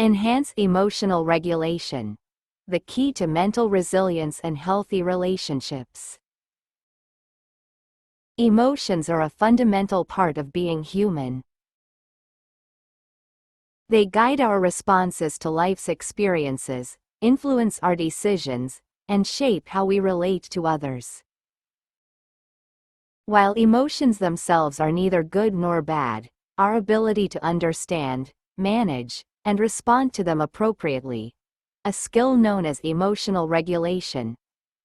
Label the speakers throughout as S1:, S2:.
S1: Enhance emotional regulation. The key to mental resilience and healthy relationships. Emotions are a fundamental part of being human. They guide our responses to life's experiences, influence our decisions, and shape how we relate to others. While emotions themselves are neither good nor bad, our ability to understand, manage, and respond to them appropriately, a skill known as emotional regulation,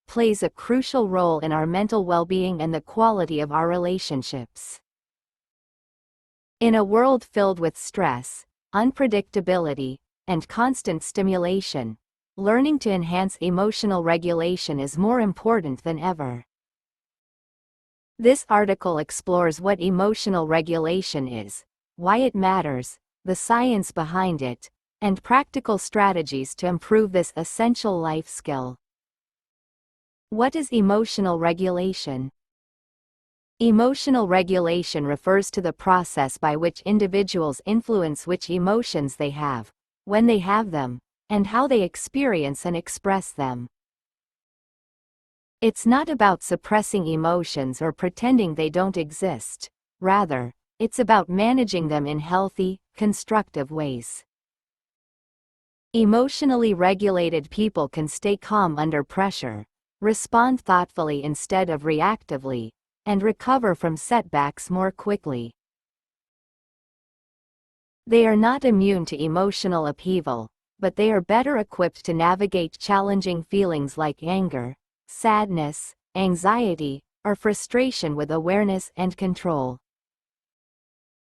S1: plays a crucial role in our mental well-being and the quality of our relationships. In a world filled with stress, unpredictability, and constant stimulation, learning to enhance emotional regulation is more important than ever. This article explores what emotional regulation is, why it matters, the science behind it, and practical strategies to improve this essential life skill. What is emotional regulation? Emotional regulation refers to the process by which individuals influence which emotions they have, when they have them, and how they experience and express them. It's not about suppressing emotions or pretending they don't exist. Rather, it's about managing them in healthy, constructive ways. Emotionally regulated people can stay calm under pressure, respond thoughtfully instead of reactively, and recover from setbacks more quickly. They are not immune to emotional upheaval, but they are better equipped to navigate challenging feelings like anger, sadness, anxiety, or frustration with awareness and control.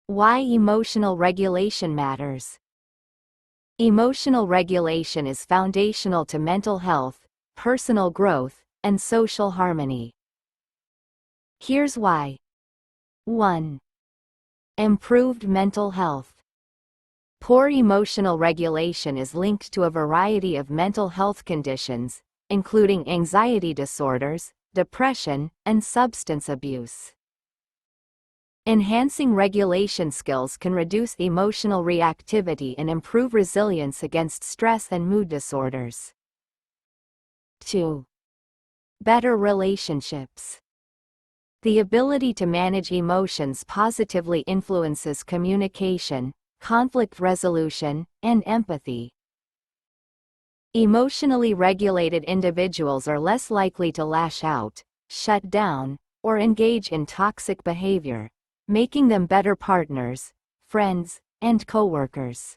S1: Why emotional regulation matters. Emotional regulation is foundational to mental health, personal growth, and social harmony. Here's why. 1. Improved mental health. Poor emotional regulation is linked to a variety of mental health conditions, including anxiety disorders, depression, and substance abuse. Enhancing regulation skills can reduce emotional reactivity and improve resilience against stress and mood disorders. 2. Better relationships. The ability to manage emotions positively influences communication, conflict resolution, and empathy. Emotionally regulated individuals are less likely to lash out, shut down, or engage in toxic behavior, making them better partners, friends, and coworkers.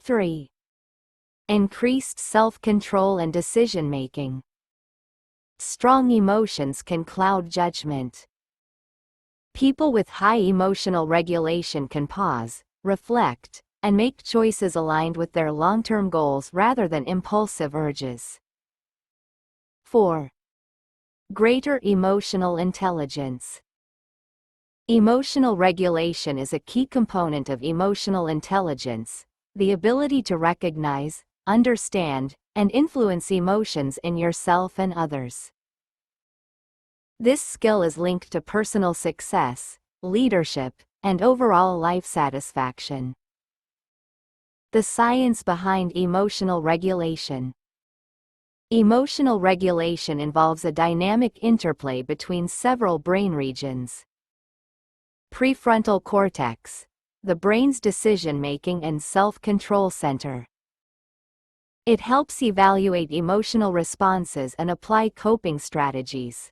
S1: 3. Increased self-control and decision-making. Strong emotions can cloud judgment. People with high emotional regulation can pause, reflect, and make choices aligned with their long-term goals rather than impulsive urges. 4. Greater emotional intelligence. Emotional regulation is a key component of emotional intelligence, the ability to recognize, understand, and influence emotions in yourself and others. This skill is linked to personal success, leadership, and overall life satisfaction. The science behind emotional regulation. Emotional regulation involves a dynamic interplay between several brain regions. Prefrontal cortex, the brain's decision-making and self-control center. It helps evaluate emotional responses and apply coping strategies.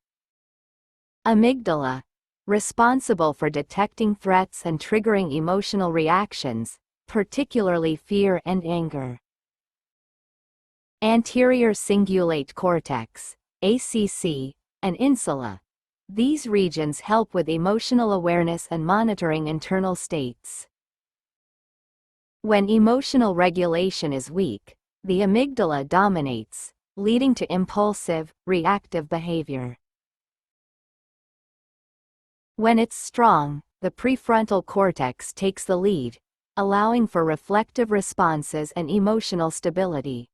S1: Amygdala, responsible for detecting threats and triggering emotional reactions, particularly fear and anger. Anterior cingulate cortex, ACC, and insula. These regions help with emotional awareness and monitoring internal states. When emotional regulation is weak, the amygdala dominates, leading to impulsive, reactive behavior. When it's strong, the prefrontal cortex takes the lead, allowing for reflective responses and emotional stability.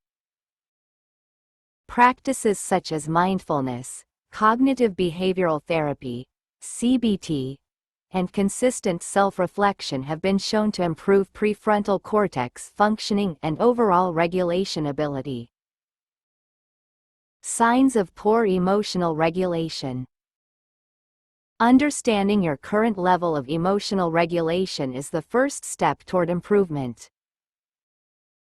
S1: Practices such as mindfulness, cognitive behavioral therapy, CBT, and consistent self-reflection have been shown to improve prefrontal cortex functioning and overall regulation ability. Signs of poor emotional regulation. Understanding your current level of emotional regulation is the first step toward improvement.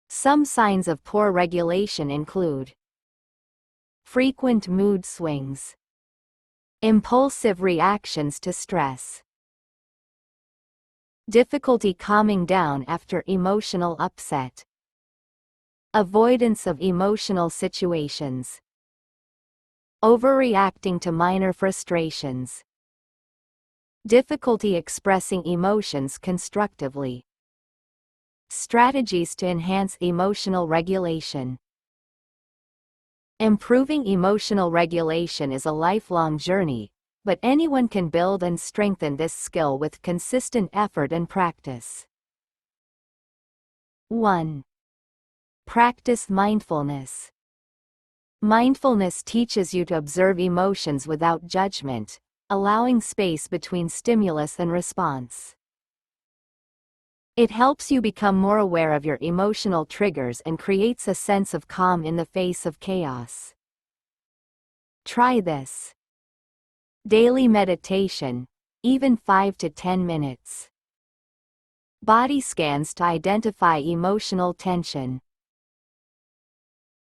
S1: Some signs of poor regulation include frequent mood swings, impulsive reactions to stress, difficulty calming down after emotional upset, avoidance of emotional situations, overreacting to minor frustrations, difficulty expressing emotions constructively. Strategies to enhance emotional regulation. Improving emotional regulation is a lifelong journey, but anyone can build and strengthen this skill with consistent effort and practice. 1. Practice mindfulness. Mindfulness teaches you to observe emotions without judgment, allowing space between stimulus and response. It helps you become more aware of your emotional triggers and creates a sense of calm in the face of chaos. Try this. Daily meditation, even 5 to 10 minutes. Body scans to identify emotional tension.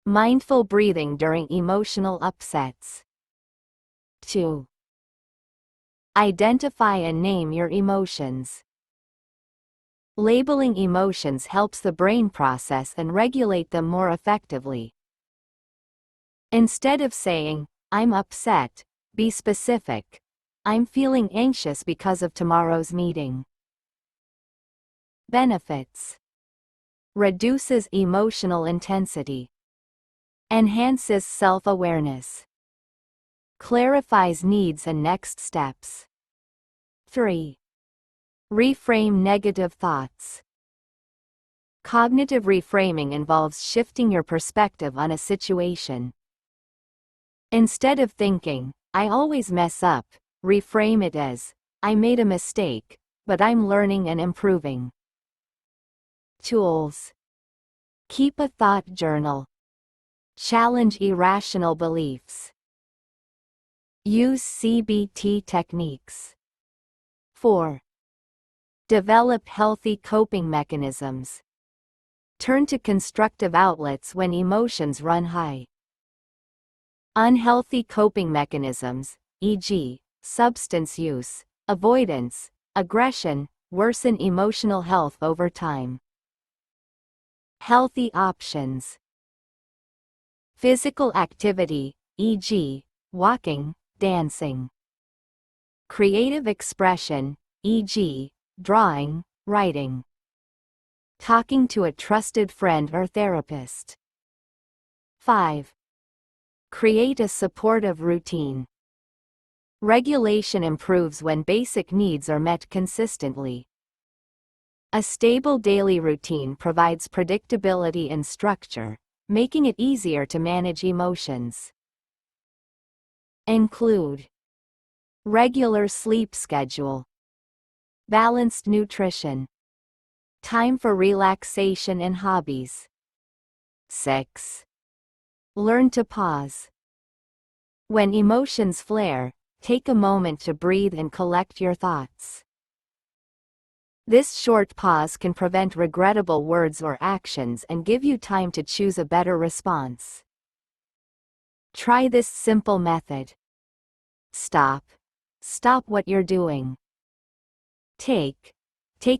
S1: Mindful breathing during emotional upsets. 2. Identify and name your emotions. Labeling emotions helps the brain process and regulate them more effectively. Instead of saying, "I'm upset," be specific. "I'm feeling anxious because of tomorrow's meeting." Benefits. Reduces emotional intensity. Enhances self-awareness. Clarifies needs and next steps. 3. Reframe negative thoughts. Cognitive reframing involves shifting your perspective on a situation. Instead of thinking, "I always mess up," reframe it as, "I made a mistake, but I'm learning and improving." Tools. Keep a thought journal. Challenge irrational beliefs. Use CBT techniques. 4. Develop healthy coping mechanisms. Turn to constructive outlets when emotions run high. Unhealthy coping mechanisms, e.g., substance use, avoidance, aggression, worsen emotional health over time. Healthy options. Physical activity, e.g., walking, dancing. Creative expression, e.g., drawing, writing. Talking to a trusted friend or therapist. 5. Create a supportive routine. Regulation improves when basic needs are met consistently. A stable daily routine provides predictability and structure, making it easier to manage emotions. Include regular sleep schedule, balanced nutrition, time for relaxation and hobbies. 6. Learn to pause. When emotions flare, take a moment to breathe and collect your thoughts. This short pause can prevent regrettable words or actions and give you time to choose a better response. Try this simple method. Stop. Stop what you're doing. Take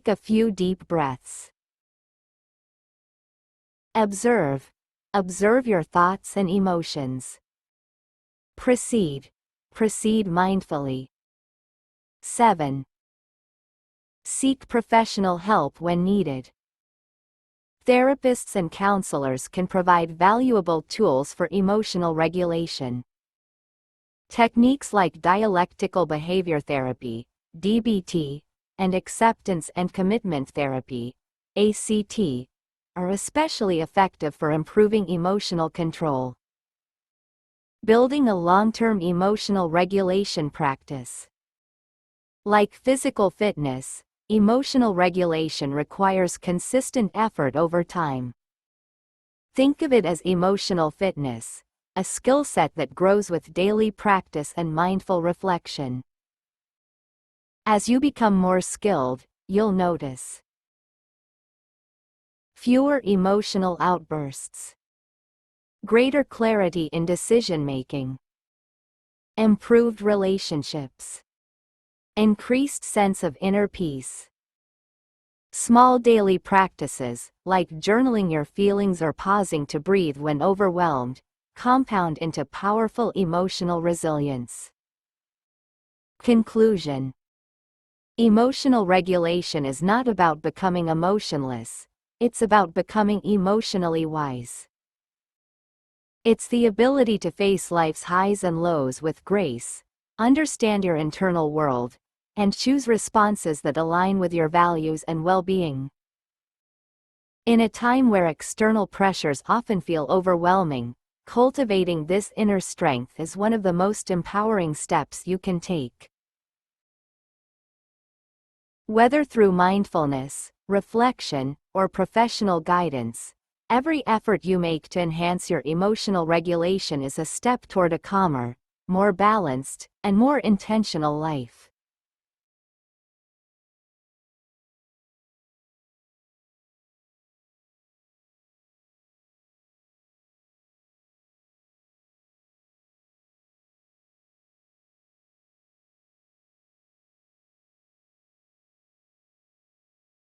S1: a few deep breaths. Observe. Observe your thoughts and emotions. Proceed mindfully. 7. Seek professional help when needed. Therapists and counselors can provide valuable tools for emotional regulation. Techniques like dialectical behavior therapy, DBT, and acceptance and commitment therapy, ACT, are especially effective for improving emotional control. Building a long-term emotional regulation practice. Like physical fitness, emotional regulation requires consistent effort over time. Think of it as emotional fitness, a skill set that grows with daily practice and mindful reflection. As you become more skilled, you'll notice fewer emotional outbursts, greater clarity in decision-making, improved relationships, increased sense of inner peace. Small daily practices, like journaling your feelings or pausing to breathe when overwhelmed, compound into powerful emotional resilience. Conclusion: emotional regulation is not about becoming emotionless, it's about becoming emotionally wise. It's the ability to face life's highs and lows with grace, understand your internal world, and choose responses that align with your values and well-being. In a time where external pressures often feel overwhelming, cultivating this inner strength is one of the most empowering steps you can take. Whether through mindfulness, reflection, or professional guidance, every effort you make to enhance your emotional regulation is a step toward a calmer, more balanced, and more intentional life.